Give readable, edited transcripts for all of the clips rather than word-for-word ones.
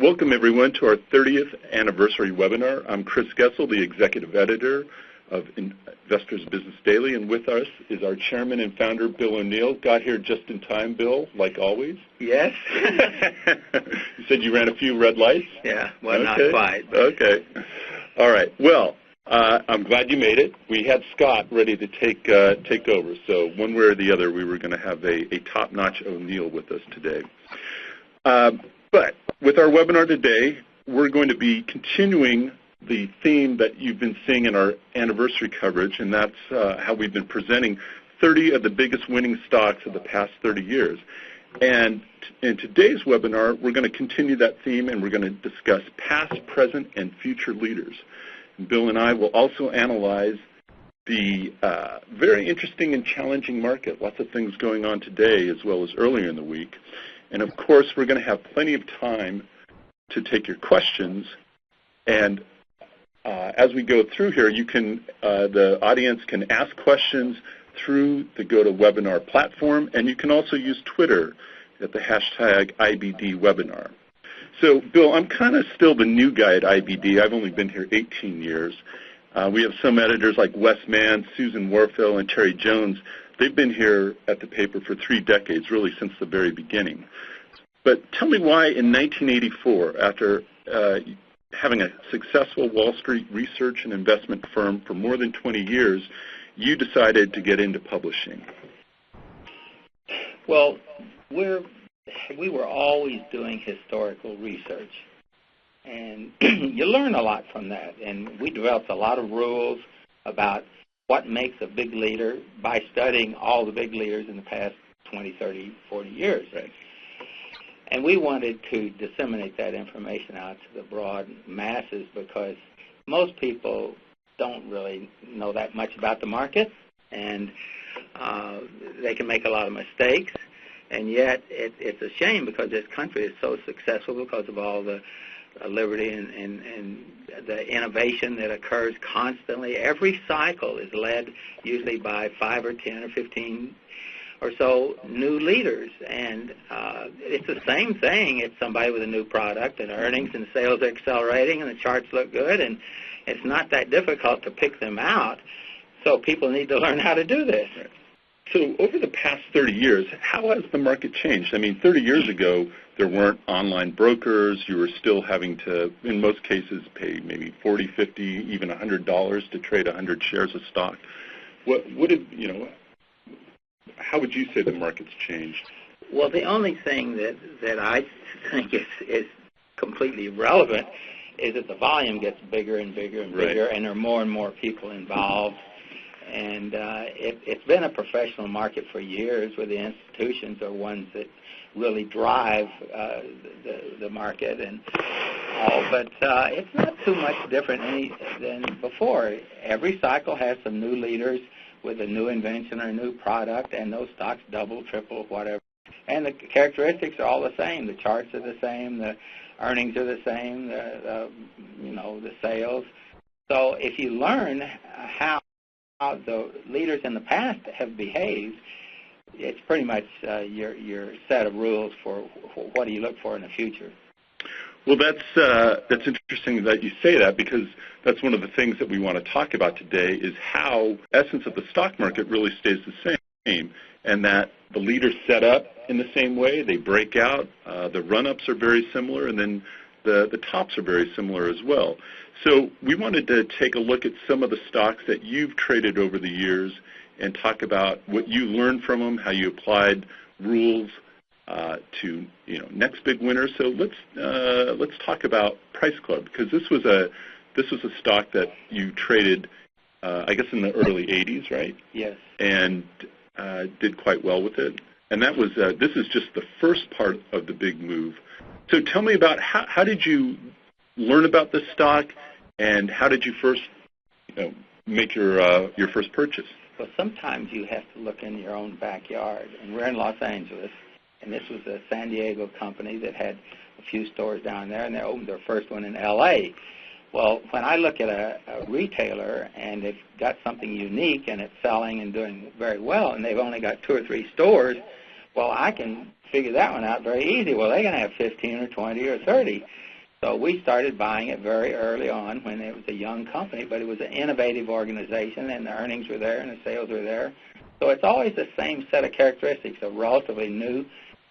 Welcome, everyone, to our 30th anniversary webinar. I'm Chris Gessel, the Executive Editor of Investors Business Daily, and with us is our Chairman and Founder, Bill O'Neill. Got here just in time, Bill, like always. Yes. You said you ran a few red lights? Yeah, well, okay. Not quite. Okay. All right. Well, I'm glad you made it. We had Scott ready to take over, so one way or the other, we were going to have a top-notch O'Neill with us today. But with our webinar today, we're going to be continuing the theme that you've been seeing in our anniversary coverage, and that's how we've been presenting 30 of the biggest winning stocks of the past 30 years. And in today's webinar, we're going to continue that theme, and we're going to discuss past, present, and future leaders. And Bill and I will also analyze the very interesting and challenging market, lots of things going on today as well as earlier in the week. And, of course, we're going to have plenty of time to take your questions. And as we go through here, you can the audience can ask questions through the GoToWebinar platform, and you can also use Twitter at the hashtag IBD webinar. So, Bill, I'm kind of still the new guy at IBD. I've only been here 18 years. We have some editors like Wes Mann, Susan Warfill, and Terry Jones. They've been here at the paper for 3 decades, really since the very beginning. But tell me why in 1984, after having a successful Wall Street research and investment firm for more than 20 years, you decided to get into publishing. Well, we were always doing historical research, and you learn a lot from that. And we developed a lot of rules about what makes a big leader by studying all the big leaders in the past 20, 30, 40 years. Right. And we wanted to disseminate that information out to the broad masses because most people don't really know that much about the market, and they can make a lot of mistakes. And yet it's a shame because this country is so successful because of all the liberty and the innovation that occurs constantly. Every cycle is led usually by 5 or 10 or 15 or so new leaders. And it's the same thing. It's somebody with a new product and earnings and sales are accelerating and the charts look good, and it's not that difficult to pick them out. So people need to learn how to do this. So over the past 30 years, how has the market changed? I mean, 30 years ago, there weren't online brokers. You were still having to, in most cases, pay maybe $40, $50, even $100 to trade 100 shares of stock. How would you say the market's changed? Well, the only thing that I think is completely relevant is that the volume gets bigger and bigger and bigger, right, and there are more and more people involved. And it's been a professional market for years where the institutions are ones that really drive the market and all. But it's not too much different than before. Every cycle has some new leaders with a new invention or a new product, and those stocks double, triple, whatever. And the characteristics are all the same. The charts are the same. The earnings are the same. The sales. So if you learn how the leaders in the past have behaved, it's pretty much your set of rules for what do you look for in the future. Well, that's interesting that you say that, because that's one of the things that we want to talk about today is how essence of the stock market really stays the same, and that the leaders set up in the same way. They break out. The run-ups are very similar, and then the tops are very similar as well. So we wanted to take a look at some of the stocks that you've traded over the years and talk about what you learned from them, how you applied rules to next big winner. So let's talk about Price Club, because this was a stock that you traded, I guess, in the early 80s, right? Yes. And did quite well with it. And that was this is just the first part of the big move. So tell me about how did you learn about this stock, and how did you first make your first purchase? Well, sometimes you have to look in your own backyard, and we're in Los Angeles, and this was a San Diego company that had a few stores down there, and they opened their first one in L.A. Well, when I look at a retailer and they've got something unique and it's selling and doing very well, and they've only got 2 or 3 stores, well, I can figure that one out very easy. Well, they're going to have 15 or 20 or 30. So we started buying it very early on when it was a young company, but it was an innovative organization, and the earnings were there and the sales were there. So it's always the same set of characteristics, a relatively new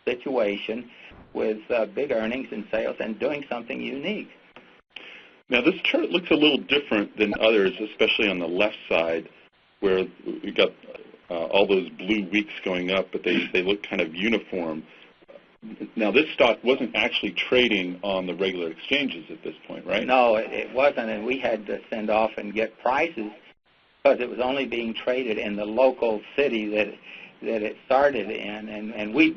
situation with big earnings and sales and doing something unique. Now, this chart looks a little different than others, especially on the left side, where we got all those blue weeks going up, but they look kind of uniform. Now, this stock wasn't actually trading on the regular exchanges at this point, right? No, it wasn't, and we had to send off and get prices because it was only being traded in the local city that it started in, and we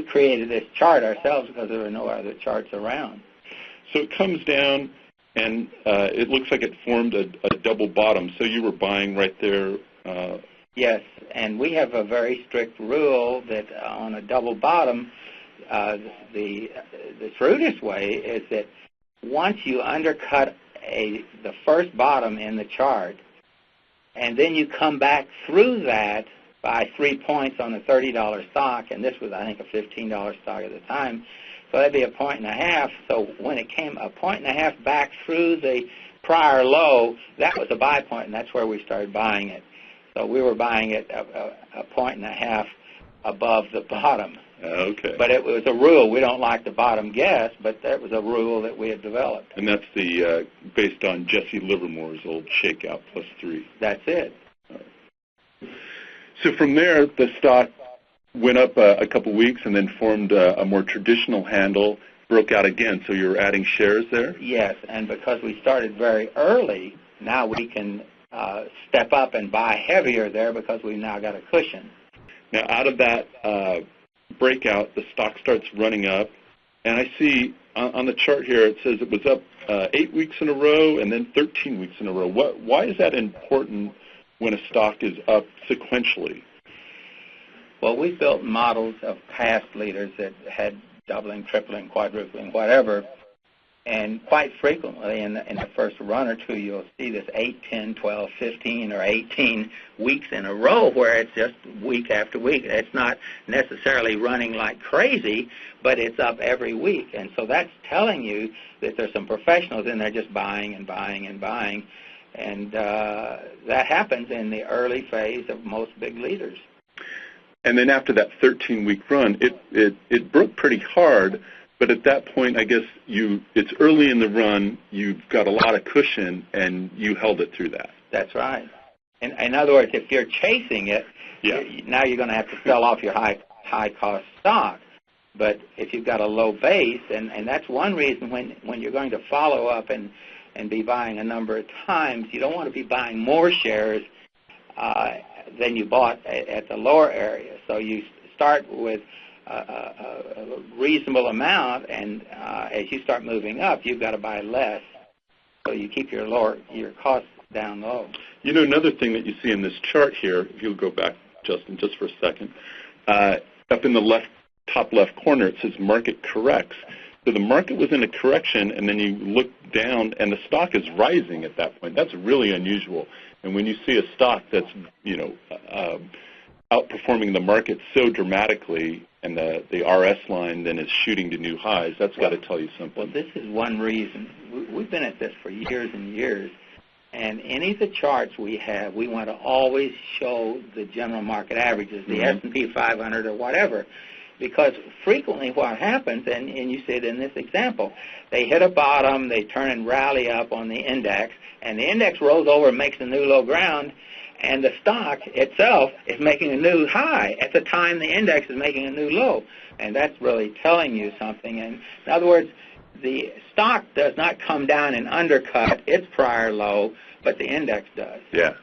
created this chart ourselves because there were no other charts around. So it comes down, and it looks like it formed a double bottom. So you were buying right there. Yes, and we have a very strict rule that on a double bottom, the shrewdest way is that once you undercut the first bottom in the chart, and then you come back through that by 3 points on a $30 stock, and this was, I think, a $15 stock at the time, so that'd be 1.5 points. So when it came 1.5 points back through the prior low, that was a buy point, and that's where we started buying it. So we were buying it 1.5 points above the bottom. Okay. But it was a rule. We don't like the bottom guess, but that was a rule that we had developed. And that's the based on Jesse Livermore's old shakeout +3. That's it. So from there, the stock went up a couple weeks and then formed a more traditional handle, broke out again. So you were adding shares there? Yes, and because we started very early, now we can step up and buy heavier there because we've now got a cushion. Now, out of that breakout, the stock starts running up, and I see on the chart here it says it was up 8 weeks in a row and then 13 weeks in a row. Why is that important when a stock is up sequentially? Well, we built models of past leaders that had doubling, tripling, quadrupling, whatever, and quite frequently in the first run or two, you'll see this 8, 10, 12, 15, or 18 weeks in a row where it's just week after week. It's not necessarily running like crazy, but it's up every week. And so that's telling you that there's some professionals in there just buying and buying and buying. And that happens in the early phase of most big leaders. And then after that 13-week run, it broke pretty hard. But at that point, I guess it's early in the run, you've got a lot of cushion, and you held it through that. That's right. In other words, if you're chasing it, now you're going to have to sell off your high-cost stock. But if you've got a low base, and that's one reason when you're going to follow up and be buying a number of times, you don't want to be buying more shares than you bought at the lower area. So you start with a reasonable amount, and as you start moving up, you've got to buy less, so you keep your costs down low. You know, another thing that you see in this chart here, if you'll go back, Justin, just for a second, up in the top left corner, it says market corrects. So the market was in a correction, and then you look down, and the stock is rising at that point. That's really unusual. And when you see a stock that's, outperforming the market so dramatically, and the RS line then is shooting to new highs, that's got to tell you something. Well, this is one reason. We've been at this for years and years, and any of the charts we have, we want to always show the general market averages, the S&P 500 or whatever, because frequently what happens, and you see it in this example, they hit a bottom, they turn and rally up on the index, and the index rolls over and makes a new low ground, and the stock itself is making a new high at the time the index is making a new low. And that's really telling you something. And in other words, the stock does not come down and undercut its prior low, but the index does. Yeah.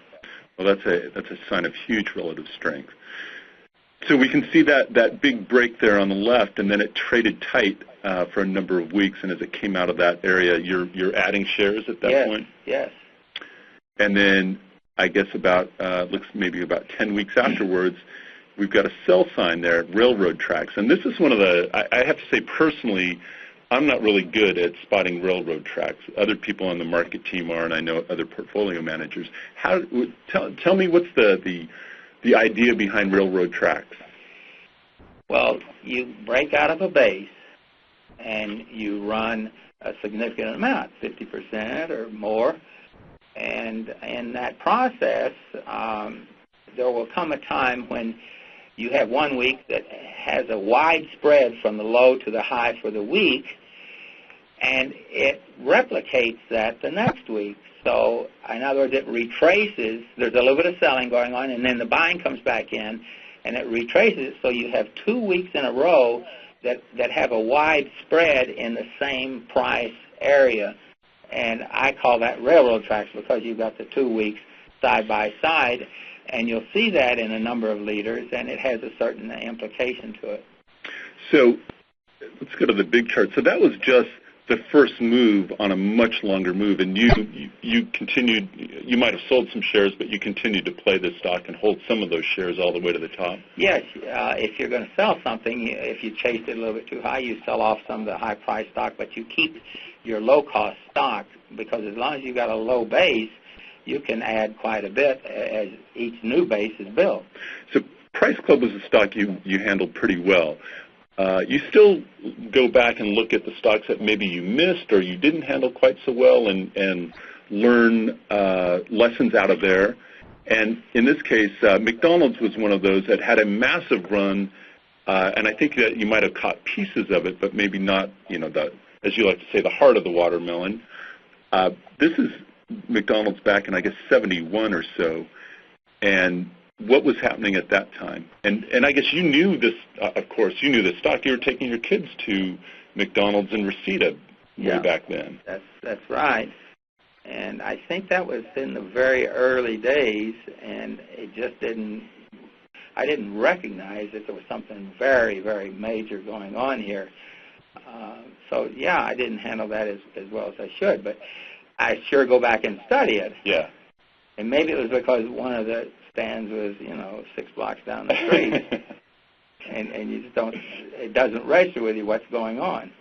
Well, that's a sign of huge relative strength. So we can see that big break there on the left, and then it traded tight for a number of weeks. And as it came out of that area, you're adding shares at that point? Yes. And then I guess looks maybe about 10 weeks afterwards, we've got a sell sign there at railroad tracks. And this is one of I have to say personally, I'm not really good at spotting railroad tracks. Other people on the market team are, and I know other portfolio managers. Tell me what's the idea behind railroad tracks? Well, you break out of a base, and you run a significant amount, 50% or more. And in that process, there will come a time when you have 1 week that has a wide spread from the low to the high for the week, and it replicates that the next week. So, in other words, it retraces. There's a little bit of selling going on, and then the buying comes back in, and it retraces it. So you have 2 weeks in a row that have a wide spread in the same price area. And I call that railroad tracks because you've got the 2 weeks side by side, and you'll see that in a number of leaders, and it has a certain implication to it. So let's go to the big chart. So that was just the first move on a much longer move, and you continued. You might have sold some shares, but you continued to play the stock and hold some of those shares all the way to the top. Yes, if you're going to sell something, if you chased it a little bit too high, you sell off some of the high-priced stock, but you keep your low-cost stock, because as long as you've got a low base, you can add quite a bit as each new base is built. So Price Club was a stock you handled pretty well. You still go back and look at the stocks that maybe you missed or you didn't handle quite so well and learn lessons out of there. And in this case, McDonald's was one of those that had a massive run, and I think that you might have caught pieces of it, but maybe not, as you like to say, the heart of the watermelon. This is McDonald's back in, I guess, 71 or so, and what was happening at that time? And I guess you knew this, of course, you knew the stock. You were taking your kids to McDonald's in Reseda way back then. That's right. And I think that was in the very early days, and it just I didn't recognize that there was something very, very major going on here. So, yeah, I didn't handle that as well as I should, but I sure go back and study it. Yeah. And maybe it was because one of the stands was, 6 blocks down the street, and you just it doesn't register with you what's going on.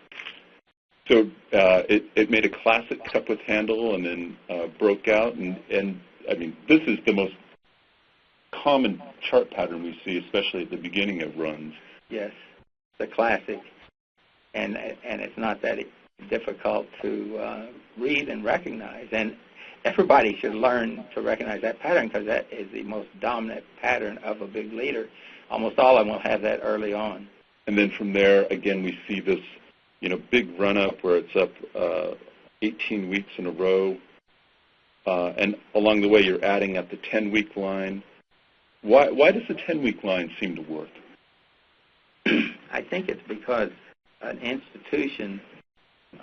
So it made a classic cup with handle and then broke out, and I mean, this is the most common chart pattern we see, especially at the beginning of runs. Yes, the classic, and it's not that difficult to read and recognize, and everybody should learn to recognize that pattern because that is the most dominant pattern of a big leader. Almost all of them will have that early on. And then from there, again, we see this, big run-up where it's up 18 weeks in a row. And along the way, you're adding at the 10-week line. Why does the 10-week line seem to work? I think it's because an institution,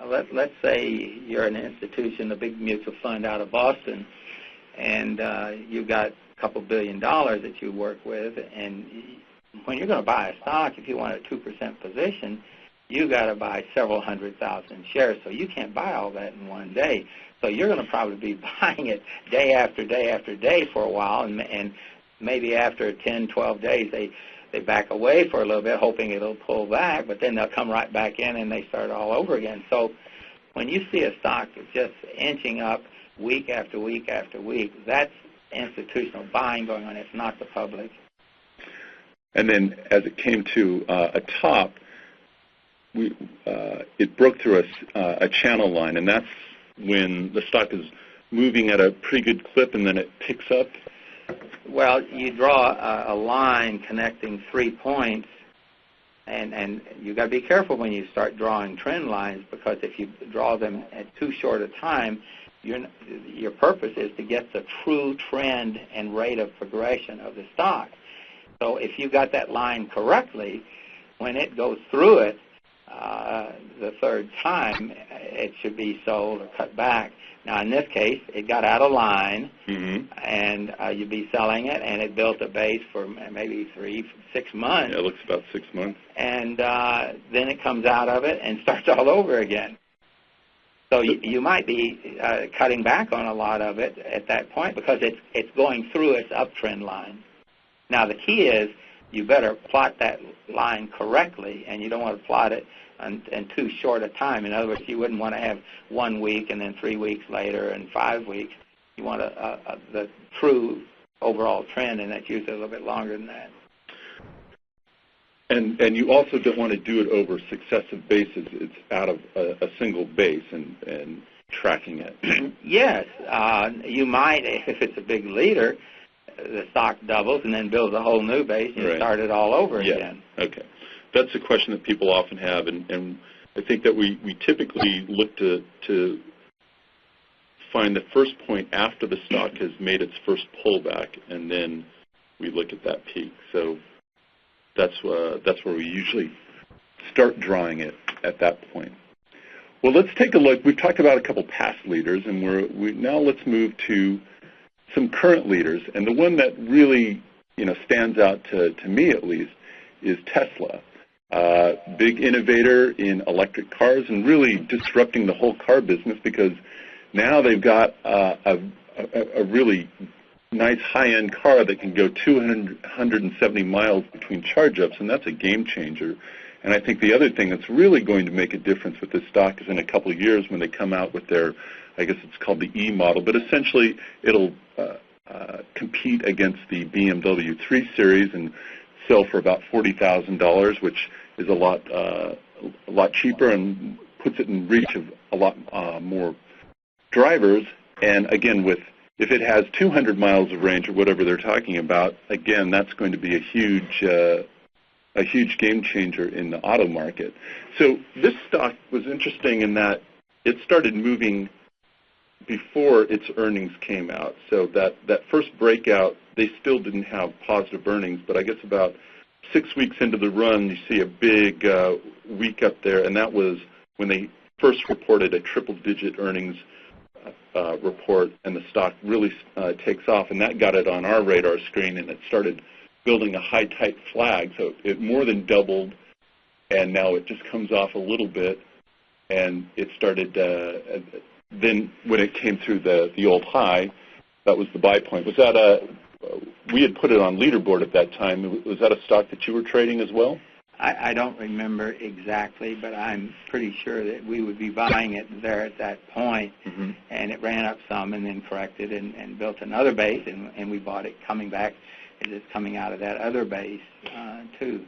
let's say you're an institution, a big mutual fund out of Boston, and you've got a couple $1 billion that you work with, and when you're going to buy a stock, if you want a 2% position, you've got to buy several 100,000 shares, so you can't buy all that in one day. So you're going to probably be buying it day after day after day for a while, and maybe after 10, 12 days, they back away for a little bit, hoping it'll pull back, but then they'll come right back in and they start all over again. So when you see a stock that's just inching up week after week after week, that's institutional buying going on. It's not the public. And then as it came to a top, it broke through a channel line, and that's when the stock is moving at a pretty good clip, and then it picks up. Well, you draw a line connecting 3 points, and you've got to be careful when you start drawing trend lines, because if you draw them at too short a time, your purpose is to get the true trend and rate of progression of the stock. So if you got that line correctly, when it goes through it the third time, it should be sold or cut back. Now, in this case, it got out of line, and you'd be selling it, and it built a base for maybe 3-6 months. Yeah, it looks about 6 months. And then it comes out of it and starts all over again. So you might be cutting back on a lot of it at that point because it's going through its uptrend line. Now, the key is you better plot that line correctly, and you don't want to plot it in too short a time. In other words, you wouldn't want to have 1 week and then 3 weeks later and 5 weeks. You want the true overall trend, and that's usually a little bit longer than that. And you also don't want to do it over successive bases. It's out of a single base and tracking it. Yes. You might, if it's a big leader, the stock doubles and then builds a whole new base and you start it all over again. Okay. That's a question that people often have, and I think that we typically look to find the first point after the stock has made its first pullback, and then we look at that peak. So that's where we usually start drawing it at that point. Well, let's take a look. We've talked about a couple past leaders, and now let's move to some current leaders. And the one that really stands out to me at least is Tesla. Big innovator in electric cars and really disrupting the whole car business, because now they've got a really nice high-end car that can go 270 miles between charge-ups, and that's a game changer. And I think the other thing that's really going to make a difference with this stock is in a couple of years when they come out with their, I guess it's called the E model, but essentially it'll compete against the BMW 3 Series and sell for about $40,000, which is a lot cheaper and puts it in reach of a lot more drivers. And again, if it has 200 miles of range or whatever they're talking about, again, that's going to be a huge game changer in the auto market. So this stock was interesting in that it started moving before its earnings came out. So that first breakout, they still didn't have positive earnings, but I guess about 6 weeks into the run, you see a big week up there, and that was when they first reported a triple-digit earnings report, and the stock really takes off, and that got it on our radar screen, and it started building a high tight flag. So it more than doubled, and now it just comes off a little bit, and it started then when it came through the old high, that was the buy point. Was that we had put it on leaderboard at that time. Was that a stock that you were trading as well? I don't remember exactly, but I'm pretty sure that we would be buying it there at that point, and it ran up some and then corrected and built another base, and we bought it coming back as it's coming out of that other base too.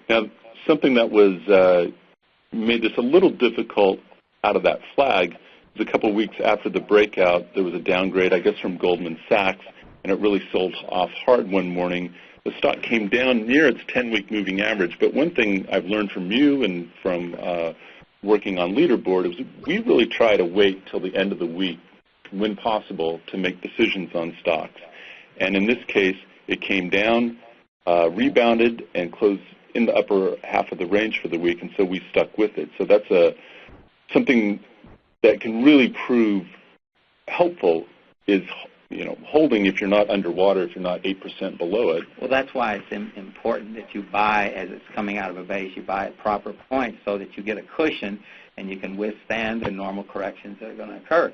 Now, something that was made this a little difficult out of that flag was a couple of weeks after the breakout, there was a downgrade, I guess, from Goldman Sachs, and it really sold off hard one morning. The stock came down near its 10-week moving average. But one thing I've learned from you and from working on leaderboard is we really try to wait till the end of the week, when possible, to make decisions on stocks. And in this case, it came down, rebounded, and closed in the upper half of the range for the week, and so we stuck with it. So that's something that can really prove helpful is holding if you're not underwater, if you're not 8% below it. Well, that's why it's important that you buy as it's coming out of a base. You buy at proper points so that you get a cushion and you can withstand the normal corrections that are going to occur.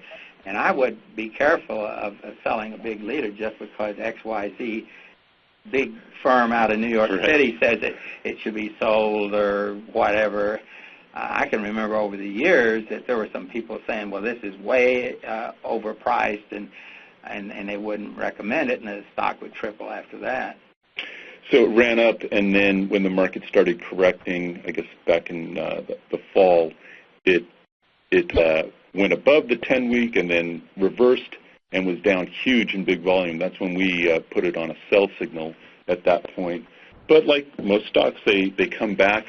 And I would be careful of selling a big leader just because XYZ big firm out of New York City says it should be sold or whatever. I can remember over the years that there were some people saying, well, this is way overpriced, and they wouldn't recommend it, and the stock would triple after that. So it ran up, and then when the market started correcting, I guess back in the fall, it went above the 10-week and then reversed and was down huge in big volume. That's when we put it on a sell signal at that point. But like most stocks, they come back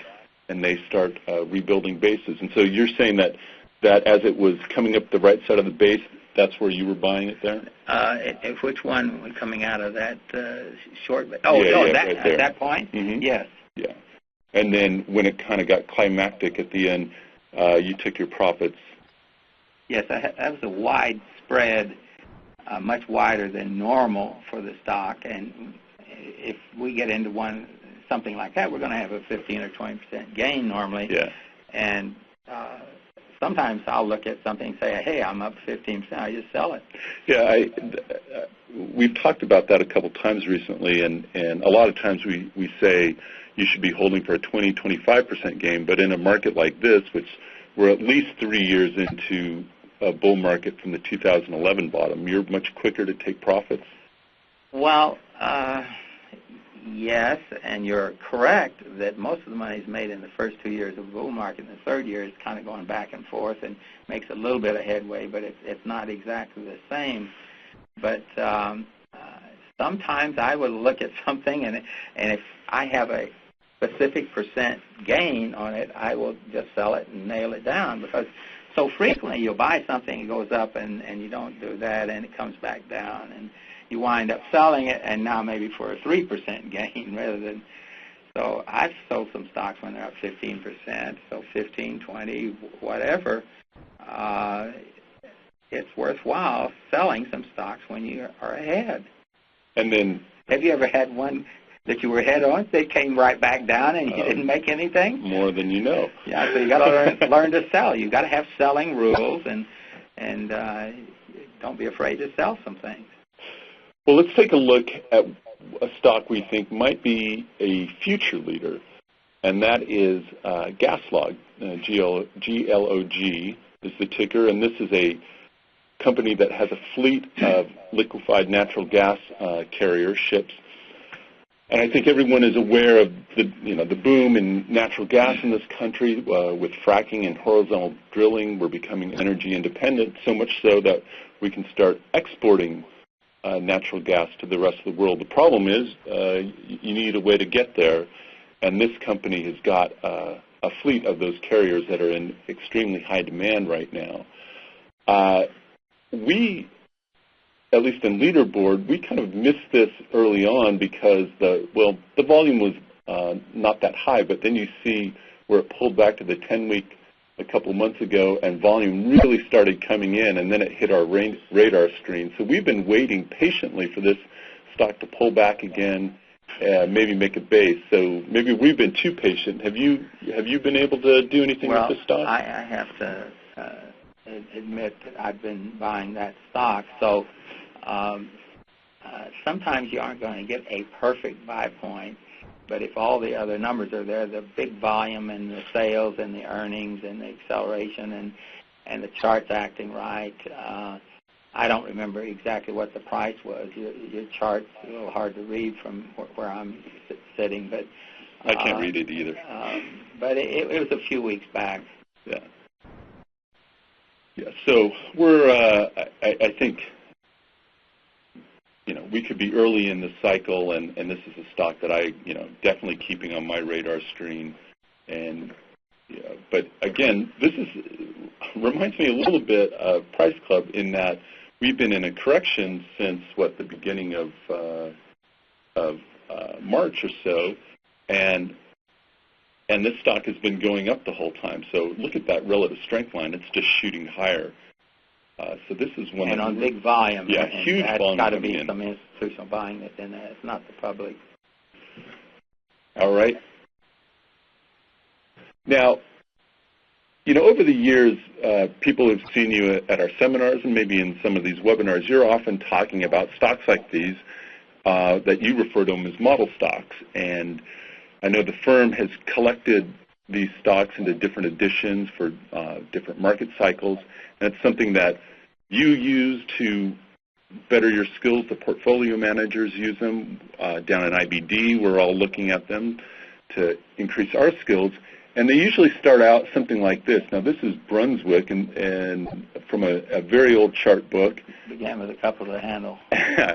and they start rebuilding bases. And so you're saying that as it was coming up the right side of the base, that's where you were buying it there? Which one coming out of that short? At that point? Mm-hmm. Yes. Yeah. And then when it kind of got climactic at the end, you took your profits. Yes, that was a wide spread, much wider than normal for the stock. And if we get into something like that, we're going to have a 15 or 20% gain normally. Yeah. And sometimes I'll look at something and say, hey, I'm up 15%. I just sell it. Yeah, we've talked about that a couple times recently, and a lot of times we say you should be holding for a 20, 25% gain. But in a market like this, which we're at least 3 years into a bull market from the 2011 bottom, you're much quicker to take profits? Well, Yes, and you're correct that most of the money is made in the first 2 years of the bull market, and the third year is kind of going back and forth and makes a little bit of headway, but it's not exactly the same. But sometimes I will look at something, and if I have a specific percent gain on it, I will just sell it and nail it down, because so frequently you'll buy something, it goes up, and you don't do that, and it comes back down, and you wind up selling it, and now maybe for a 3% gain rather than. So I've sold some stocks when they're up 15%, so 15, 20, whatever. It's worthwhile selling some stocks when you are ahead. And then, have you ever had one that you were ahead on? They came right back down, and you didn't make anything. More than you know. Yeah, so you got to learn to sell. You got to have selling rules, and don't be afraid to sell some things. Well, let's take a look at a stock we think might be a future leader, and that is GasLog. GLOG is the ticker, and this is a company that has a fleet of liquefied natural gas carrier ships. And I think everyone is aware of the boom in natural gas in this country with fracking and horizontal drilling. We're becoming energy independent, so much so that we can start exporting natural gas to the rest of the world. The problem is you need a way to get there, and this company has got a fleet of those carriers that are in extremely high demand right now. We, at least in Leaderboard, we kind of missed this early on because the volume was not that high, but then you see where it pulled back to the 10-week a couple months ago, and volume really started coming in, and then it hit our radar screen. So we've been waiting patiently for this stock to pull back again, maybe make a base. So maybe we've been too patient. Have you been able to do anything with this stock? I have to admit that I've been buying that stock. So sometimes you aren't going to get a perfect buy point, but if all the other numbers are there, the big volume and the sales and the earnings and the acceleration and the charts acting right, I don't remember exactly what the price was. Your chart's a little hard to read from where I'm sitting, but I can't read it either. But it was a few weeks back. Yeah. Yeah. So we're, I think, we could be early in the cycle, and this is a stock that I, definitely keeping on my radar screen. And, but again, this reminds me a little bit of Price Club in that we've been in a correction since the beginning of March or so, and this stock has been going up the whole time. So look at that relative strength line; it's just shooting higher. So this is one. And on big volume. Yeah, huge volume. That's got to be some institutional buying that's in there. It's not the public. All right. Now, over the years, people have seen you at our seminars and maybe in some of these webinars. You're often talking about stocks like these that you refer to them as model stocks. And I know the firm has collected these stocks into different editions for different market cycles, and it's something that you use to better your skills. The portfolio managers use them. Down in IBD, we're all looking at them to increase our skills, and they usually start out something like this. Now, this is Brunswick, and from a very old chart book. Began with a couple to handle.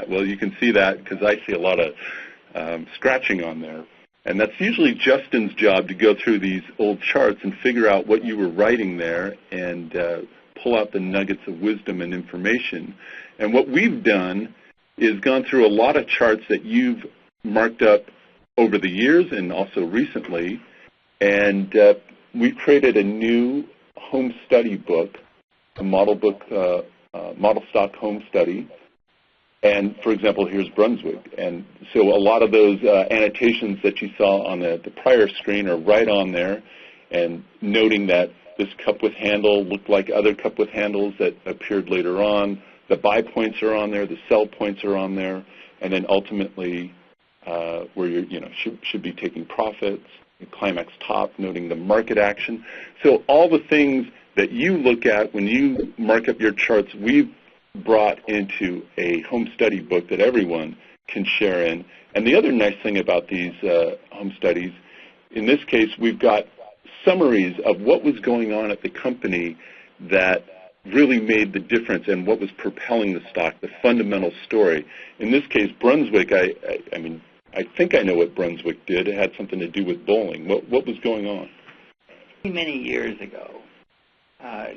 Well, you can see that because I see a lot of scratching on there. And that's usually Justin's job, to go through these old charts and figure out what you were writing there and pull out the nuggets of wisdom and information. And what we've done is gone through a lot of charts that you've marked up over the years and also recently, and we created a new home study book, a model stock home study. And, for example, here's Brunswick. And so a lot of those annotations that you saw on the prior screen are right on there, and noting that this cup with handle looked like other cup with handles that appeared later on. The buy points are on there. The sell points are on there. And then ultimately where you should be taking profits, the climax top, noting the market action. So all the things that you look at when you mark up your charts, we've brought into a home study book that everyone can share in. And the other nice thing about these home studies, in this case, we've got summaries of what was going on at the company that really made the difference and what was propelling the stock, the fundamental story. In this case, Brunswick, I mean, I think I know what Brunswick did. It had something to do with bowling. What was going on? Many years ago,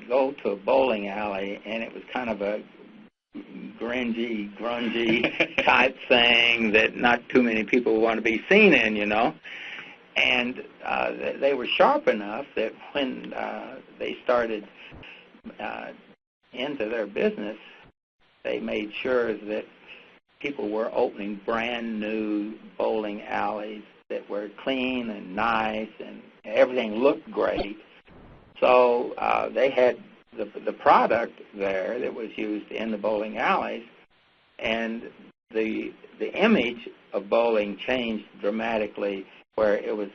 go to a bowling alley, and it was kind of a grungy type thing that not too many people want to be seen in, you know. And they were sharp enough that when they started into their business, they made sure that people were opening brand new bowling alleys that were clean and nice and everything looked great. So they had the product there that was used in the bowling alleys, and the image of bowling changed dramatically, where it was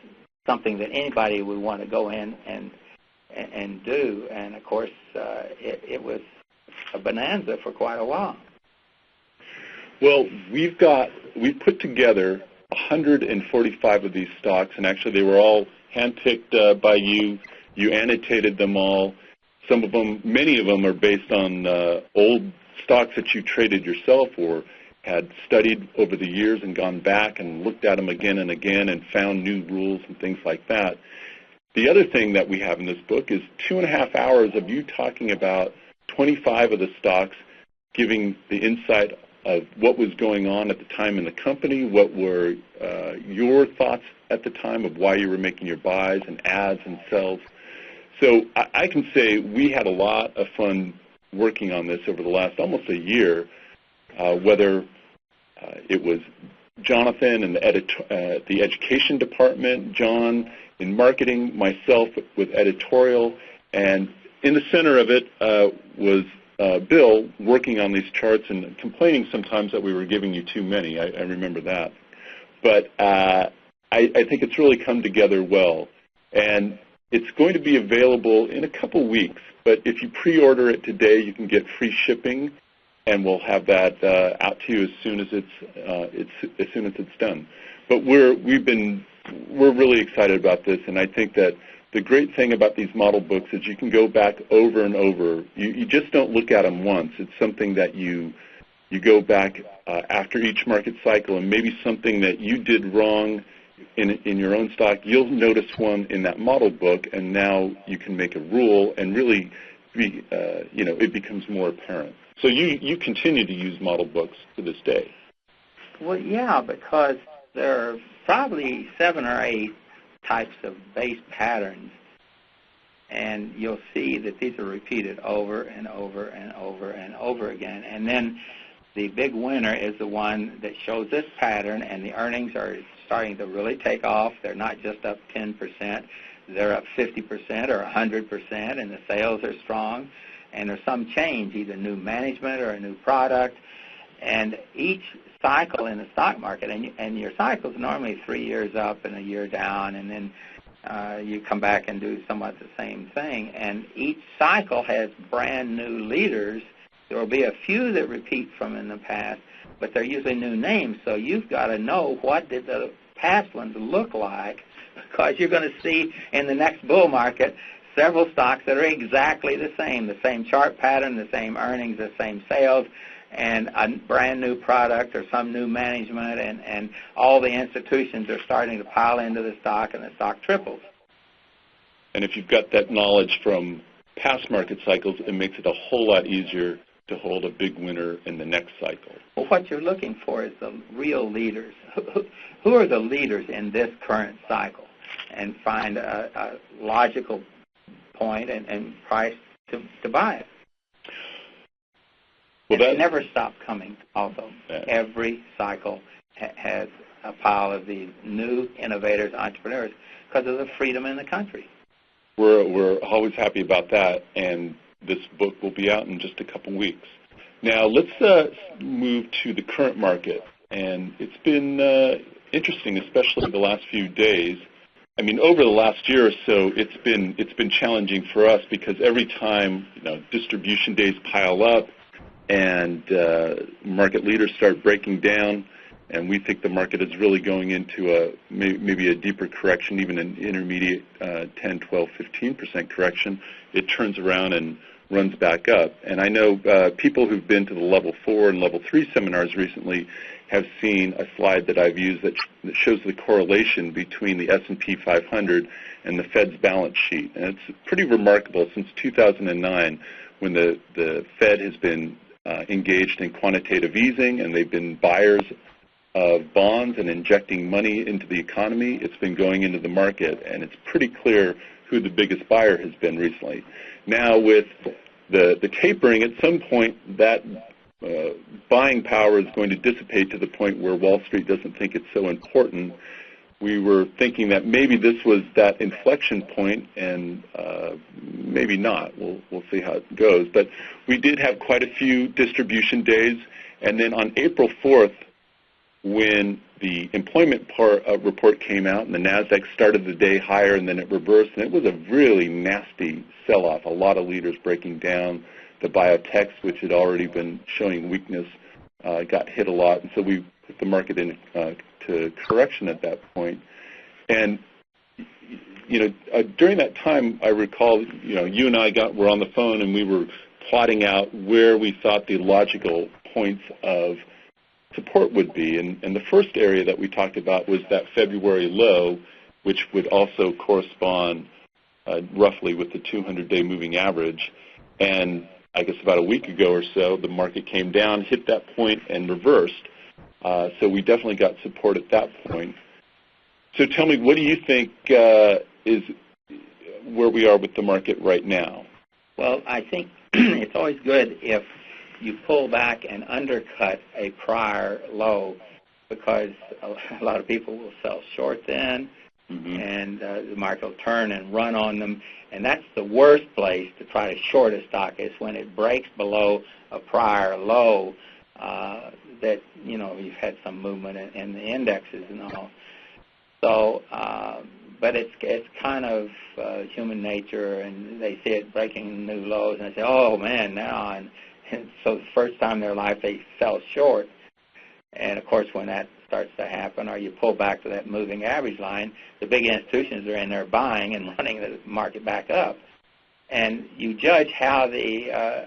something that anybody would want to go in and do. And of course, it was a bonanza for quite a while. Well, we've put together 145 of these stocks, and actually they were all handpicked by you. You annotated them all. Some of them, many of them, are based on old stocks that you traded yourself or had studied over the years and gone back and looked at them again and again and found new rules and things like that. The other thing that we have in this book is 2.5 hours of you talking about 25 of the stocks, giving the insight of what was going on at the time in the company, what were your thoughts at the time of why you were making your buys and adds and sells. So I can say we had a lot of fun working on this over the last almost a year, whether it was Jonathan in the education department, John in marketing, myself with editorial, and in the center of it was Bill working on these charts and complaining sometimes that we were giving you too many. I remember that. But I think it's really come together well. And it's going to be available in a couple weeks, but if you pre-order it today, you can get free shipping, and we'll have that out to you as soon as it's done. But we're really excited about this, and I think that the great thing about these model books is you can go back over and over. You just don't look at them once. It's something that you go back after each market cycle, and maybe something that you did wrong in your own stock, you'll notice one in that model book, and now you can make a rule and really be, it becomes more apparent. So you continue to use model books to this day. Well, yeah, because there are probably 7 or 8 types of base patterns, and you'll see that these are repeated over and over and over and over again. And then the big winner is the one that shows this pattern, and the earnings are starting to really take off. They're not just up 10%. They're up 50% or 100%, and the sales are strong. And there's some change, either new management or a new product. And each cycle in the stock market, and your cycle is normally 3 years up and a year down, and then you come back and do somewhat the same thing. And each cycle has brand new leaders. There will be a few that repeat from in the past, but they're usually new names, so you've got to know what did the past ones look like, because you're going to see in the next bull market several stocks that are exactly the same chart pattern, the same earnings, the same sales, and a brand new product or some new management, and all the institutions are starting to pile into the stock, and the stock triples. And if you've got that knowledge from past market cycles, it makes it a whole lot easier to hold a big winner in the next cycle. Well, what you're looking for is the real leaders. Who are the leaders in this current cycle? And find a logical point and price to buy it. Well, it never stops coming, also. Yeah. Every cycle has a pile of these new innovators, entrepreneurs, because of the freedom in the country. We're always happy about that, and this book will be out in just a couple weeks. Now, let's move to the current market, and it's been interesting, especially the last few days. I mean, over the last year or so, it's been challenging for us because every time distribution days pile up and market leaders start breaking down, and we think the market is really going into maybe a deeper correction, even an intermediate 10, 12, 15% correction. It turns around and runs back up. And I know people who've been to the Level 4 and Level 3 seminars recently have seen a slide that I've used that shows the correlation between the S&P 500 and the Fed's balance sheet. And it's pretty remarkable. Since 2009, when the Fed has been engaged in quantitative easing and they've been buyers of bonds and injecting money into the economy, it's been going into the market, and it's pretty clear who the biggest buyer has been recently. Now, with the tapering, at some point that buying power is going to dissipate to the point where Wall Street doesn't think it's so important. We were thinking that maybe this was that inflection point, and maybe not. We'll see how it goes. But we did have quite a few distribution days, and then on April 4th, when the employment report came out and the NASDAQ started the day higher and then it reversed, and it was a really nasty sell-off. A lot of leaders breaking down. The biotechs, which had already been showing weakness, got hit a lot, and so we put the market into correction at that point. And during that time, I recall, you and I were on the phone and we were plotting out where we thought the logical points of support would be. And the first area that we talked about was that February low, which would also correspond roughly with the 200-day moving average. And I guess about a week ago or so, the market came down, hit that point, and reversed. So we definitely got support at that point. So tell me, what do you think is where we are with the market right now? Well, I think it's always good if you pull back and undercut a prior low, because a lot of people will sell short then, and the market will turn and run on them. And that's the worst place to try to short a stock, is when it breaks below a prior low, that, you've had some movement in the indexes and all. So, but it's kind of human nature, and they see it breaking new lows, and they say, oh, man, now. And so the first time in their life they sell short. And, of course, when that starts to happen, or you pull back to that moving average line, the big institutions are in there buying and running the market back up. And you judge how the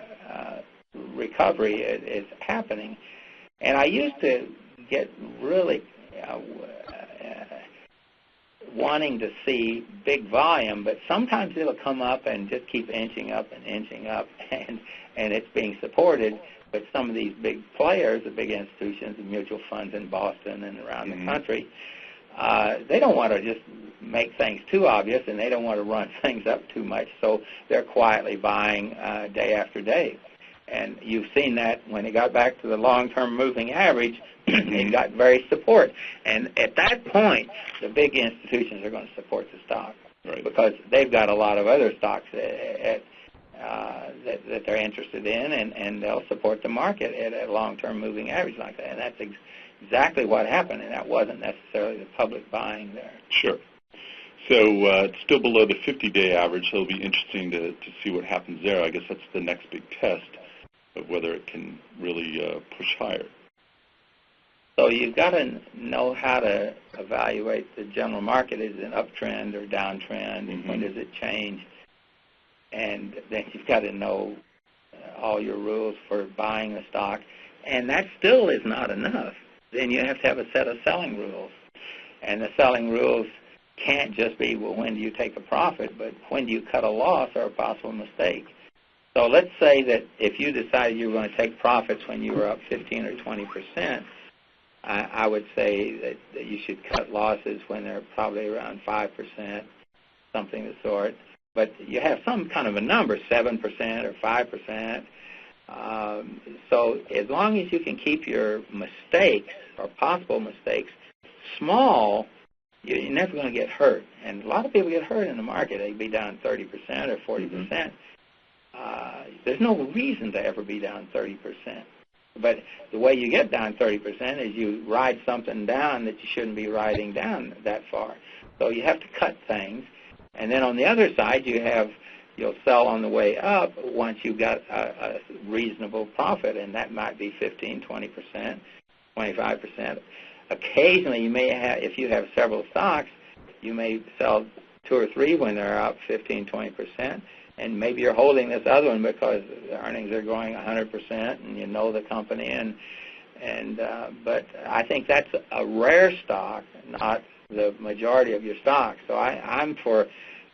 recovery is happening. And I used to get really wanting to see big volume, but sometimes it'll come up and just keep inching up, and it's being supported. But some of these big players, the big institutions, the mutual funds in Boston and around the country, they don't want to just make things too obvious, and they don't want to run things up too much, so they're quietly buying day after day. And you've seen that when it got back to the long-term moving average, it got very support. And at that point, the big institutions are going to support the stock, right, because they've got a lot of other stocks that they're interested in, and they'll support the market at a long-term moving average like that. And that's exactly what happened, and that wasn't necessarily the public buying there. Sure. So it's still below the 50-day average, so it'll be interesting to see what happens there. I guess that's the next big test of whether it can really push higher. So you've got to know how to evaluate the general market. Is it an uptrend or downtrend, and when does it change? And then you've got to know all your rules for buying a stock. And that still is not enough. Then you have to have a set of selling rules. And the selling rules can't just be, well, when do you take a profit, but when do you cut a loss or a possible mistake? So let's say that if you decided you were going to take profits when you were up 15 or 20%, I would say that you should cut losses when they're probably around 5%, something of the sort. But you have some kind of a number, 7% or 5%. So as long as you can keep your mistakes or possible mistakes small, you're never going to get hurt. And a lot of people get hurt in the market. They'd be down 30% or 40%. There's no reason to ever be down 30%. But the way you get down 30% is you ride something down that you shouldn't be riding down that far. So you have to cut things. And then on the other side, you'll sell on the way up once you've got a reasonable profit, and that might be 15, 20%, 25%. occasionally you may have, if you have several stocks, you may sell 2 or 3 when they're up 15, 20%, and maybe you're holding this other one because the earnings are growing 100%, and you know the company, but I think that's a rare stock, not the majority of your stocks. So I'm for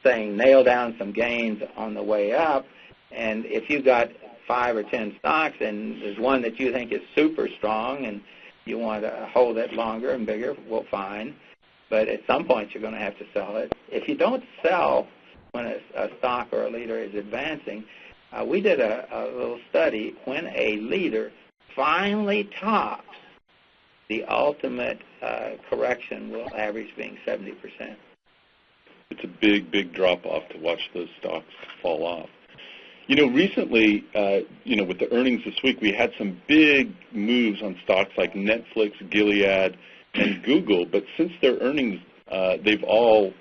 saying nail down some gains on the way up, and if you've got 5 or 10 stocks and there's one that you think is super strong and you want to hold it longer and bigger, well, fine. But at some point you're going to have to sell it. If you don't sell when a stock or a leader is advancing, we did a little study. When a leader finally tops, the ultimate correction will average being 70%. It's a big, big drop-off to watch those stocks fall off. You know, recently, with the earnings this week, we had some big moves on stocks like Netflix, Gilead, and Google. But since their earnings, they've all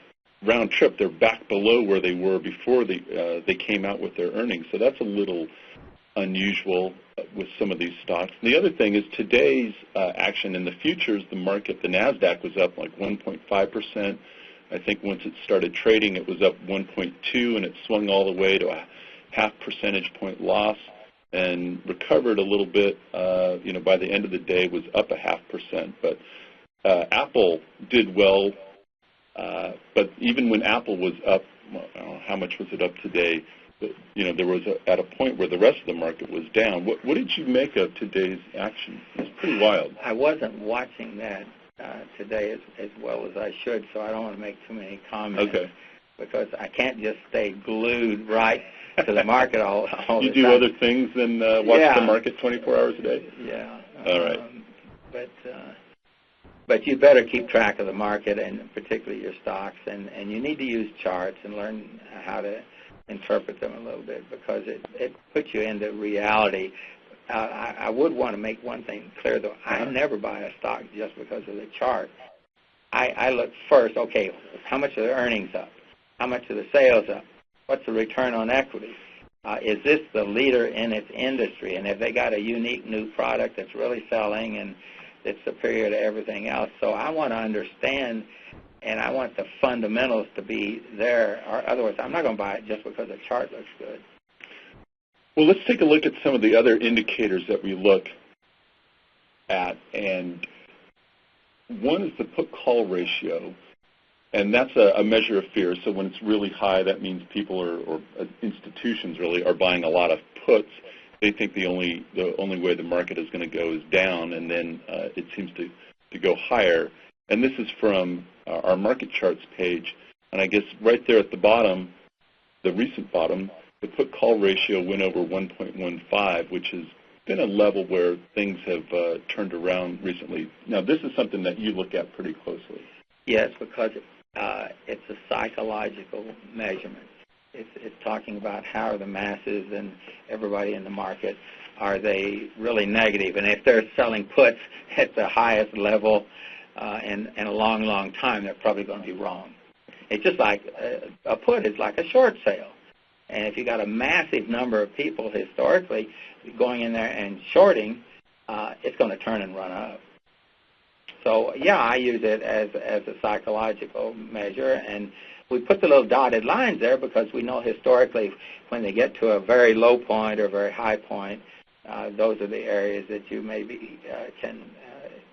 round trip. They're back below where they were before they came out with their earnings. So that's a little unusual with some of these stocks. And the other thing is today's action in the futures, the market, the NASDAQ was up like 1.5%. I think once it started trading, it was up 1.2, and it swung all the way to a half percentage point loss and recovered a little bit, by the end of the day was up 0.5%. But Apple did well, but even when Apple was up, how much was it up today? But, there was at a point where the rest of the market was down. What did you make of today's action? It's pretty wild. I wasn't watching that today as well as I should, so I don't want to make too many comments. Okay. Because I can't just stay glued right to the market all the time. You do other things than watch the market 24 hours a day? Yeah. All right. But you better keep track of the market, and particularly your stocks, and you need to use charts and learn how to interpret them a little bit, because it puts you into reality. I would want to make one thing clear, though. I never buy a stock just because of the chart. I look first, okay, how much are the earnings up? How much are the sales up? What's the return on equity? Is this the leader in its industry? And have they got a unique new product that's really selling and it's superior to everything else? So I want to understand, and I want the fundamentals to be there. Or otherwise, I'm not going to buy it just because the chart looks good. Well, let's take a look at some of the other indicators that we look at. And one is the put-call ratio. And that's a measure of fear. So when it's really high, that means people or institutions really are buying a lot of puts. They think the only way the market is going to go is down, and then it seems to go higher. And this is from our market charts page. And I guess right there at the bottom, the recent bottom, the put-call ratio went over 1.15, which has been a level where things have turned around recently. Now, this is something that you look at pretty closely. Yes, because it's a psychological measurement. It's talking about how are the masses and everybody in the market, are they really negative? And if they're selling puts at the highest level in a long, long time, they're probably going to be wrong. It's just like a put is like a short sale. And if you got a massive number of people historically going in there and shorting, it's going to turn and run up. So, yeah, I use it as a psychological measure, and we put the little dotted lines there because we know historically when they get to a very low point or a very high point, those are the areas that you maybe can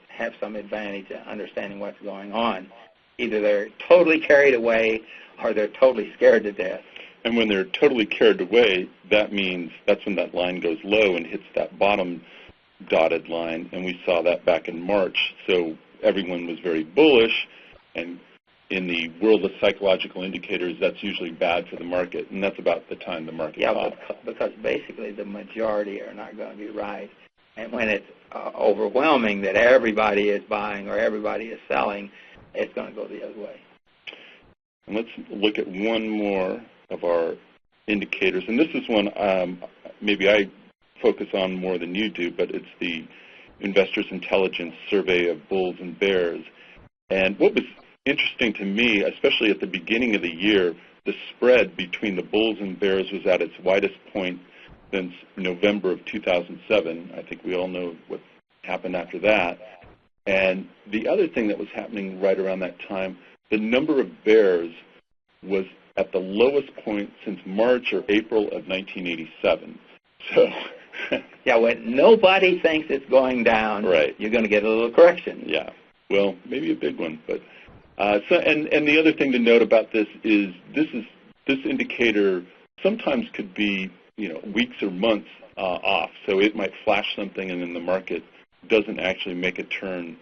have some advantage in understanding what's going on. Either they're totally carried away or they're totally scared to death. And when they're totally carried away, that means that's when that line goes low and hits that bottom dotted line, and we saw that back in March. So everyone was very bullish, and in the world of psychological indicators, that's usually bad for the market, and that's about the time the market pops. Because basically the majority are not going to be right. And when it's overwhelming that everybody is buying or everybody is selling, it's going to go the other way. And let's look at one more of our indicators, and this is one maybe I focus on more than you do, but it's the Investors Intelligence Survey of Bulls and Bears. And what was interesting to me, especially at the beginning of the year, the spread between the Bulls and Bears was at its widest point since November of 2007. I think we all know what happened after that. And the other thing that was happening right around that time, the number of bears was at the lowest point since March or April of 1987. So, yeah, when nobody thinks it's going down, right, you're going to get a little correction. Yeah, well, maybe a big one. But and the other thing to note about this indicator sometimes could be weeks or months off. So it might flash something, and then the market doesn't actually make a turn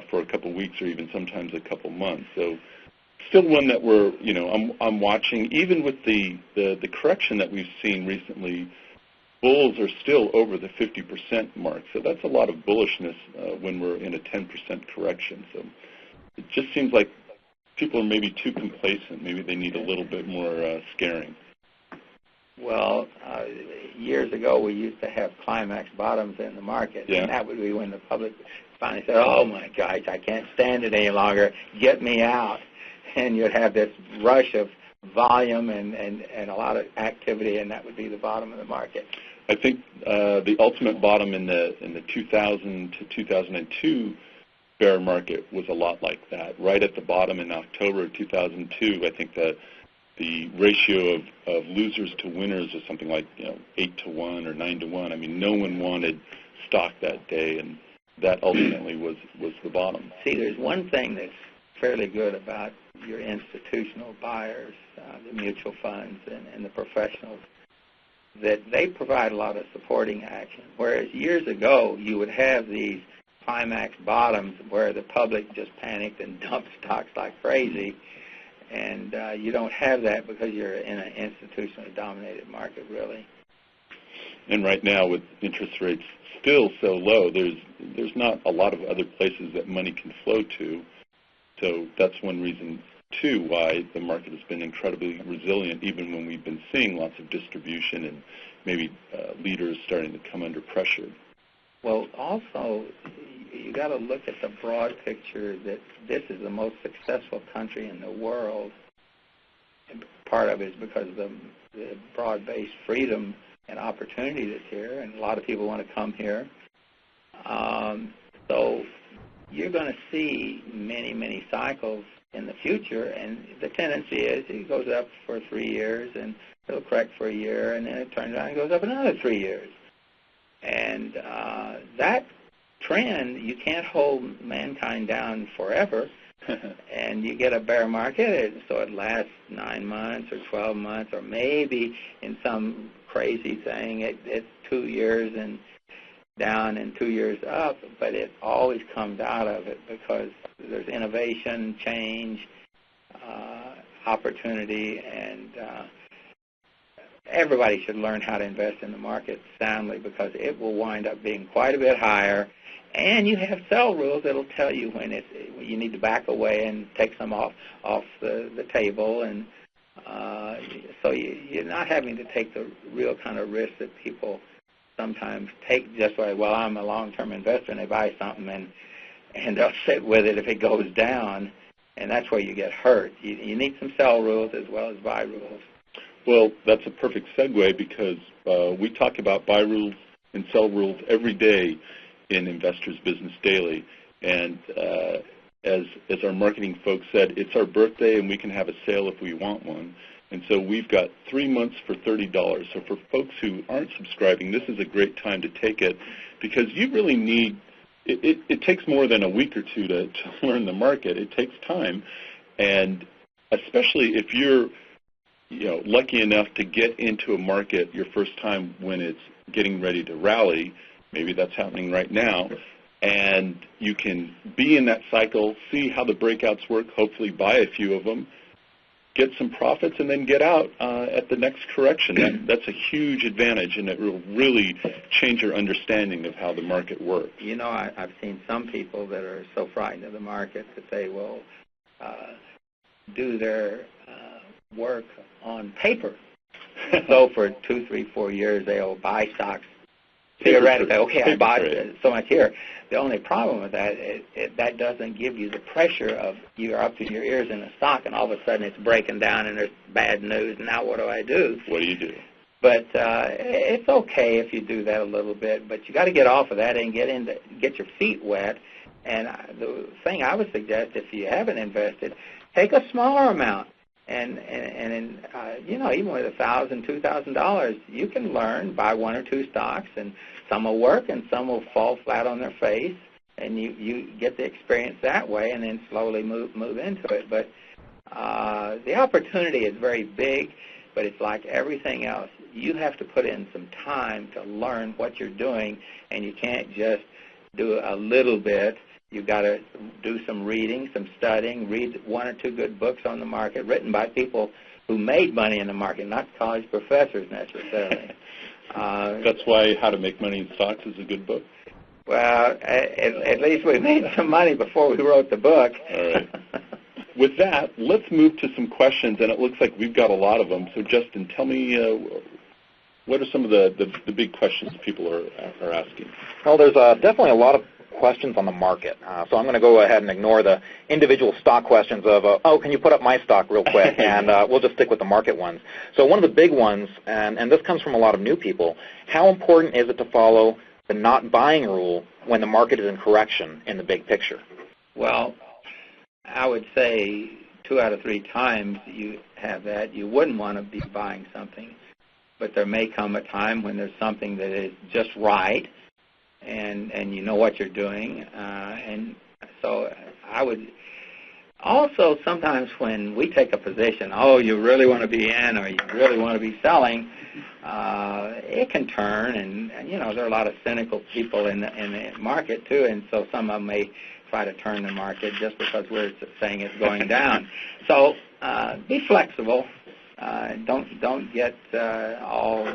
for a couple weeks or even sometimes a couple months. So still one that we're, I'm watching. Even with the correction that we've seen recently, bulls are still over the 50% mark. So that's a lot of bullishness when we're in a 10% correction. So it just seems like people are maybe too complacent. Maybe they need a little bit more scaring. Well, years ago we used to have climax bottoms in the market, yeah, and that would be when the public finally said, "Oh my gosh, I can't stand it any longer. Get me out!" And you'd have this rush of volume and a lot of activity, and that would be the bottom of the market. I think the ultimate bottom in the 2000 to 2002 bear market was a lot like that. Right at the bottom in October of 2002, I think that the ratio of losers to winners was something like 8-1 or 9-1. I mean, no one wanted stock that day, and that ultimately was the bottom. See, there's one thing that's fairly good about your institutional buyers, the mutual funds and the professionals, that they provide a lot of supporting action. Whereas years ago, you would have these climax bottoms where the public just panicked and dumped stocks like crazy. And you don't have that because you're in an institutionally dominated market, really. And right now, with interest rates still so low, there's not a lot of other places that money can flow to. So that's one reason, too, why the market has been incredibly resilient, even when we've been seeing lots of distribution and maybe leaders starting to come under pressure. Well, also, you got to look at the broad picture that this is the most successful country in the world. And part of it is because of the broad-based freedom and opportunity that's here, and a lot of people want to come here. So you're going to see many, many cycles in the future, and the tendency is it goes up for 3 years, and it'll correct for a year, and then it turns around and goes up another 3 years. And that trend, you can't hold mankind down forever. And you get a bear market, so it lasts 9 months or 12 months, or maybe in some crazy thing, it's 2 years and down and 2 years up, but it always comes out of it because there's innovation, change, opportunity, and everybody should learn how to invest in the market soundly because it will wind up being quite a bit higher. And you have sell rules that will tell you when you need to back away and take some off the table. And so you're not having to take the real kind of risk that people sometimes take just like, well, I'm a long-term investor, and they buy something and they'll sit with it if it goes down, and that's where you get hurt. You need some sell rules as well as buy rules. Well, that's a perfect segue because we talk about buy rules and sell rules every day in Investors Business Daily. And as our marketing folks said, it's our birthday and we can have a sale if we want one. And so we've got 3 months for $30. So for folks who aren't subscribing, this is a great time to take it because you really need, it takes more than a week or two to learn the market. It takes time. And especially if you're lucky enough to get into a market your first time when it's getting ready to rally, maybe that's happening right now, and you can be in that cycle, see how the breakouts work, hopefully buy a few of them, get some profits, and then get out at the next correction. That's a huge advantage, and it will really change your understanding of how the market works. I've seen some people that are so frightened of the market that they will do their work on paper. So for 2, 3, 4 years, they'll buy stocks. Theoretically, okay, I bought so much here. The only problem with that is that doesn't give you the pressure of you're up to your ears in a stock, and all of a sudden it's breaking down and there's bad news. Now what do I do? What do you do? But it's okay if you do that a little bit, but you got to get off of that and get your feet wet And the thing I would suggest, if you haven't invested, take a smaller amount. And even with $1,000, $2,000, you can learn, buy one or two stocks, and some will work and some will fall flat on their face, and you get the experience that way, and then slowly move into it. But the opportunity is very big, but it's like everything else. You have to put in some time to learn what you're doing, and you can't just do a little bit. You've got to do some reading, some studying, read one or two good books on the market written by people who made money in the market, not college professors necessarily. That's why How to Make Money in Stocks is a good book? Well, at least we made some money before we wrote the book. All right. With that, let's move to some questions, and it looks like we've got a lot of them. So, Justin, tell me, what are some of the big questions people are asking? Well, there's definitely a lot of questions on the market. So I'm going to go ahead and ignore the individual stock questions of, can you put up my stock real quick? And we'll just stick with the market ones. So one of the big ones, and this comes from a lot of new people, how important is it to follow the not buying rule when the market is in correction in the big picture? Well, I would say 2 out of 3 times you have that. You wouldn't want to be buying something, but there may come a time when there's something that is just right, and you know what you're doing. And so I would also, sometimes when we take a position, you really want to be in or you really want to be selling, it can turn, and there are a lot of cynical people in the market too, and so some of them may try to turn the market just because we're saying it's going down. So be flexible. Don't get all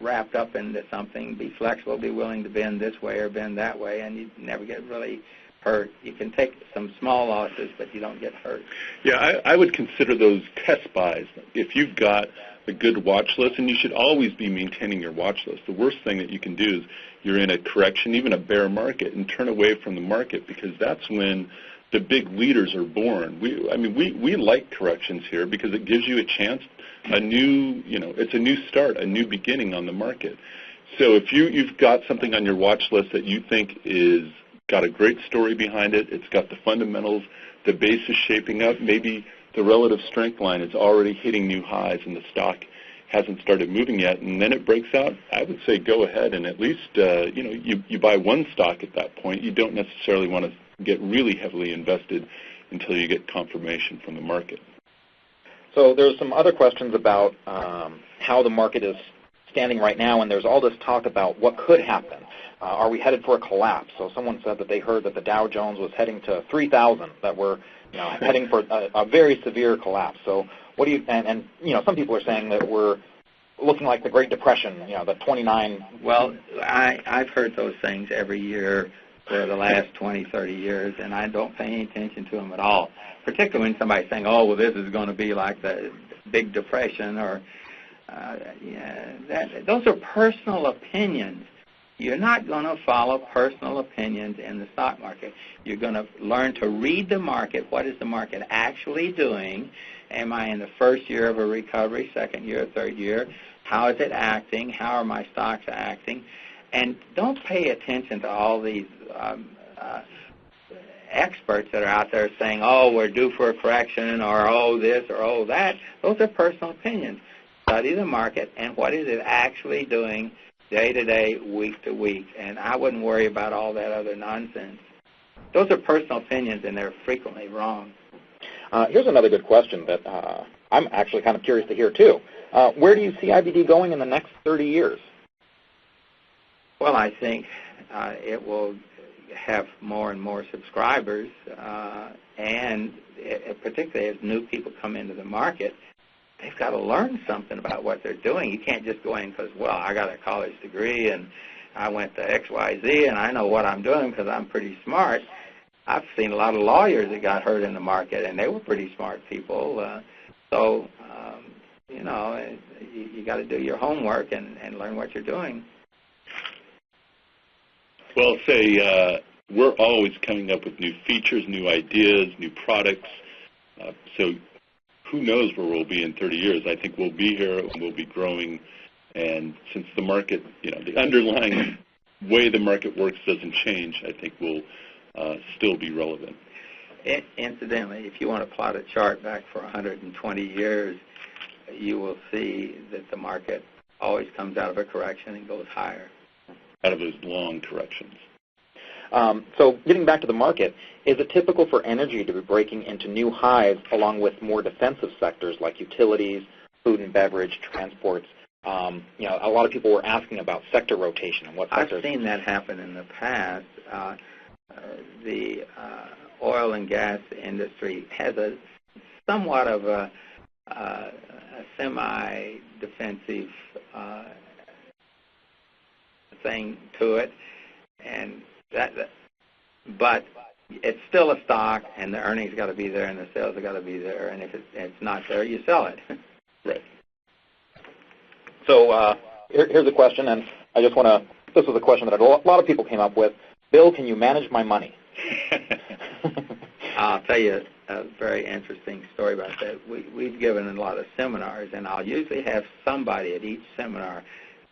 wrapped up into something. Be flexible. Be willing to bend this way or bend that way, and you never get really hurt. You can take some small losses, but you don't get hurt. Yeah, I would consider those test buys. If you've got a good watch list, and you should always be maintaining your watch list. The worst thing that you can do is you're in a correction, even a bear market, and turn away from the market, because that's when the big leaders are born. We like corrections here because it gives you a chance, it's a new start, a new beginning on the market. So if you've got something on your watch list that you think is got a great story behind it, it's got the fundamentals, the base is shaping up, maybe the relative strength line is already hitting new highs and the stock hasn't started moving yet, and then it breaks out, I would say go ahead and at least, you buy one stock at that point. You don't necessarily want to get really heavily invested until you get confirmation from the market. So there's some other questions about how the market is standing right now, and there's all this talk about what could happen. Are we headed for a collapse? So someone said that they heard that the Dow Jones was heading to 3,000, that we're heading for a very severe collapse. So what do you, and some people are saying that we're looking like the Great Depression, the 29. Well, I've heard those things every year for the last 20, 30 years, and I don't pay any attention to them at all, particularly when somebody's saying, this is going to be like the Big Depression, or those are personal opinions. You're not going to follow personal opinions in the stock market. You're going to learn to read the market. What is the market actually doing? Am I in the first year of a recovery, second year, third year? How is it acting? How are my stocks acting? And don't pay attention to all these experts that are out there saying, we're due for a correction, or this, or that. Those are personal opinions. Study the market and what is it actually doing day to day, week to week, and I wouldn't worry about all that other nonsense. Those are personal opinions, and they're frequently wrong. Here's another good question that I'm actually kind of curious to hear, too. Where do you see IBD going in the next 30 years? Well, I think it will have more and more subscribers, and particularly as new people come into the market, they've got to learn something about what they're doing. You can't just go in because, I got a college degree and I went to XYZ and I know what I'm doing because I'm pretty smart. I've seen a lot of lawyers that got hurt in the market, and they were pretty smart people. You got to do your homework and learn what you're doing. Well, we're always coming up with new features, new ideas, new products. So who knows where we'll be in 30 years? I think we'll be here and we'll be growing. And since the market, the underlying way the market works doesn't change, I think we'll still be relevant. Incidentally, if you want to plot a chart back for 120 years, you will see that the market always comes out of a correction and goes higher. Out of those long corrections. So getting back to the market, is it typical for energy to be breaking into new highs along with more defensive sectors like utilities, food and beverage, transports? A lot of people were asking about sector rotation and what sectors. I've seen that happen in the past. The oil and gas industry has a somewhat of a semi-defensive thing to it, and but it's still a stock, and the earnings got to be there, and the sales have got to be there, and if it's not there, you sell it. Right. So here's a question, and I just want to. This was a question that a lot of people came up with. Bill, can you manage my money? I'll tell you a very interesting story about that. We've given a lot of seminars, and I'll usually have somebody at each seminar.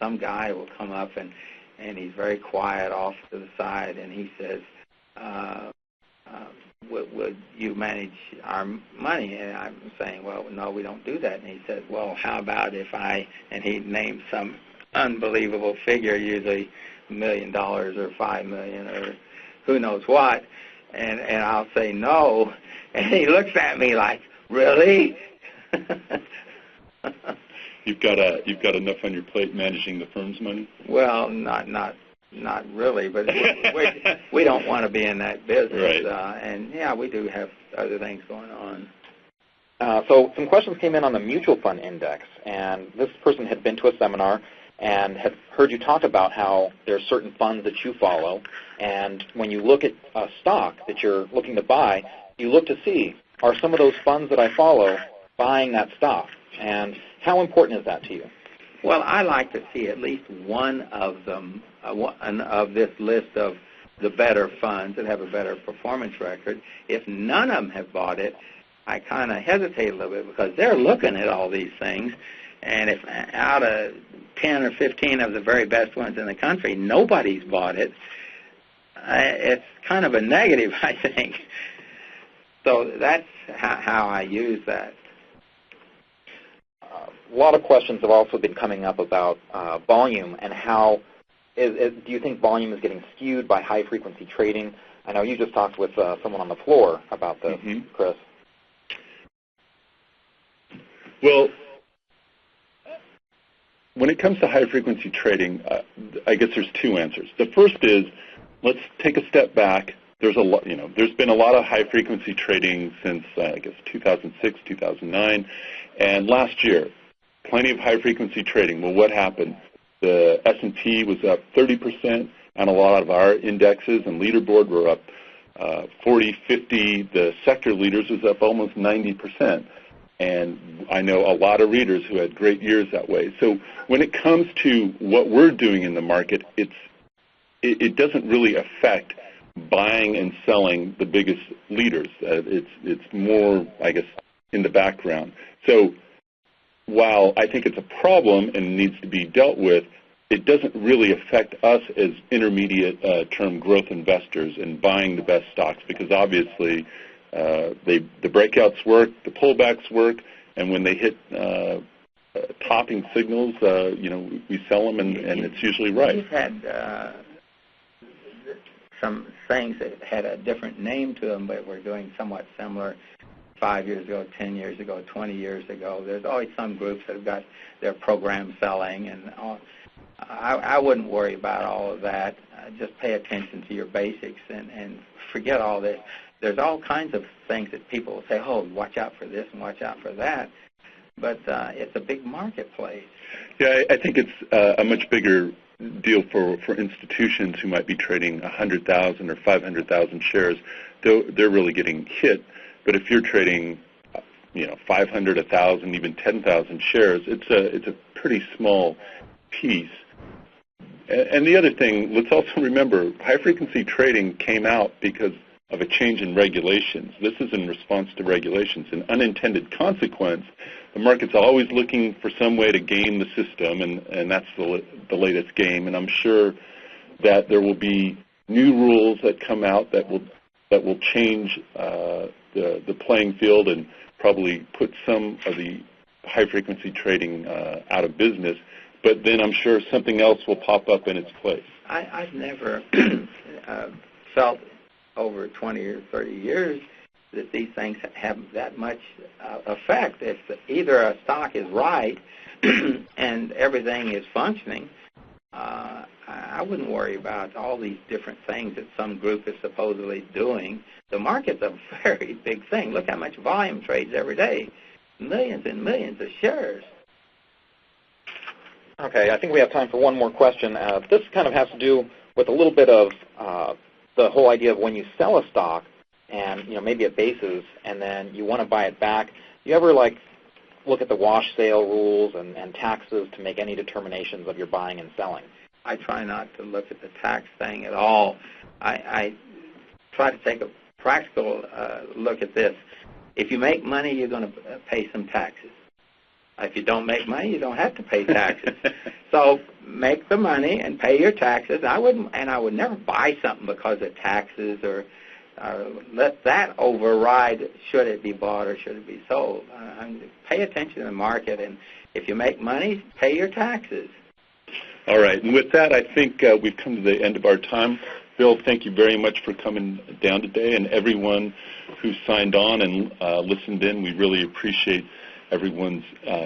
Some guy will come up, and he's very quiet off to the side, and he says, would you manage our money? And I'm saying, well, no, we don't do that. And he says, well, how about if and he named some unbelievable figure, usually $1 million or $5 million or who knows what, and I'll say no, and he looks at me like, really? You've got enough on your plate managing the firm's money? Well, not really, but we don't want to be in that business. Right. And yeah, we do have other things going on. So some questions came in on the mutual fund index, and this person had been to a seminar and had heard you talk about how there are certain funds that you follow, and when you look at a stock that you're looking to buy, you look to see, are some of those funds that I follow buying that stock? And how important is that to you? Well, I like to see at least one of them, one of this list of the better funds that have a better performance record. If none of them have bought it, I kind of hesitate a little bit because they're looking at all these things, and if out of 10 or 15 of the very best ones in the country, nobody's bought it, it's kind of a negative, I think. So that's how I use that. A lot of questions have also been coming up about volume and how do you think volume is getting skewed by high-frequency trading? I know you just talked with someone on the floor about this, Chris. Well, when it comes to high-frequency trading, I guess there's two answers. The first is, let's take a step back. There's been a lot of high-frequency trading since, I guess, 2006, 2009, and last year, plenty of high-frequency trading. Well, what happened? The S&P was up 30%, and a lot of our indexes and leaderboard were up 40, 50. The sector leaders was up almost 90%. And I know a lot of readers who had great years that way. So when it comes to what we're doing in the market, it doesn't really affect buying and selling the biggest leaders. It's more, I guess, in the background. So while I think it's a problem and needs to be dealt with, it doesn't really affect us as intermediate-term growth investors in buying the best stocks because obviously the breakouts work, the pullbacks work, and when they hit topping signals, we sell them, and it's usually right. We've had some things that had a different name to them, but were doing somewhat similar 5 years ago, 10 years ago, 20 years ago. There's always some groups that have got their program selling, and I wouldn't worry about all of that. Just pay attention to your basics and forget all this. There's all kinds of things that people will say, oh, watch out for this and watch out for that. But it's a big marketplace. Yeah, I think it's a much bigger deal for institutions who might be trading 100,000 or 500,000 shares. They're really getting hit. But if you're trading, 500, 1,000, even 10,000 shares, it's a pretty small piece. And the other thing, let's also remember, high-frequency trading came out because of a change in regulations. This is in response to regulations. An unintended consequence, the market's always looking for some way to game the system, and that's the latest game. And I'm sure that there will be new rules that come out that will change the playing field and probably put some of the high-frequency trading out of business. But then I'm sure something else will pop up in its place. I've never felt over 20 or 30 years that these things have that much effect. If either a stock is right and everything is functioning, I wouldn't worry about all these different things that some group is supposedly doing. The market's a very big thing. Look how much volume trades every day. Millions and millions of shares. Okay, I think we have time for one more question. This kind of has to do with a little bit of the whole idea of when you sell a stock and, maybe at basis and then you want to buy it back. You ever, look at the wash sale rules and taxes to make any determinations of your buying and selling? I try not to look at the tax thing at all. I try to take a practical look at this. If you make money, you're going to pay some taxes. If you don't make money, you don't have to pay taxes. So make the money and pay your taxes. I would never buy something because of taxes or let that override should it be bought or should it be sold. Pay attention to the market, and if you make money, pay your taxes. All right. And with that, I think we've come to the end of our time. Bill, thank you very much for coming down today, and everyone who signed on and listened in. We really appreciate everyone's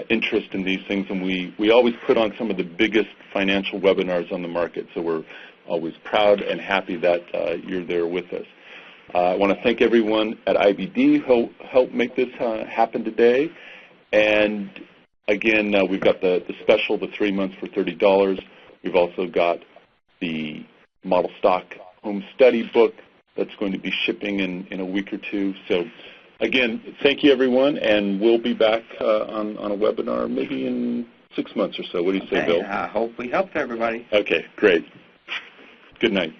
interest in these things, and we always put on some of the biggest financial webinars on the market, so we're always proud and happy that you're there with us. I want to thank everyone at IBD who helped make this happen today, and again, we've got the special, the 3 months for $30. We've also got the Model Stock Home Study book that's going to be shipping in a week or two. So again, thank you, everyone, and we'll be back on a webinar maybe in 6 months or so. What do you say, Bill? I hope we helped everybody. Okay, great. Good night.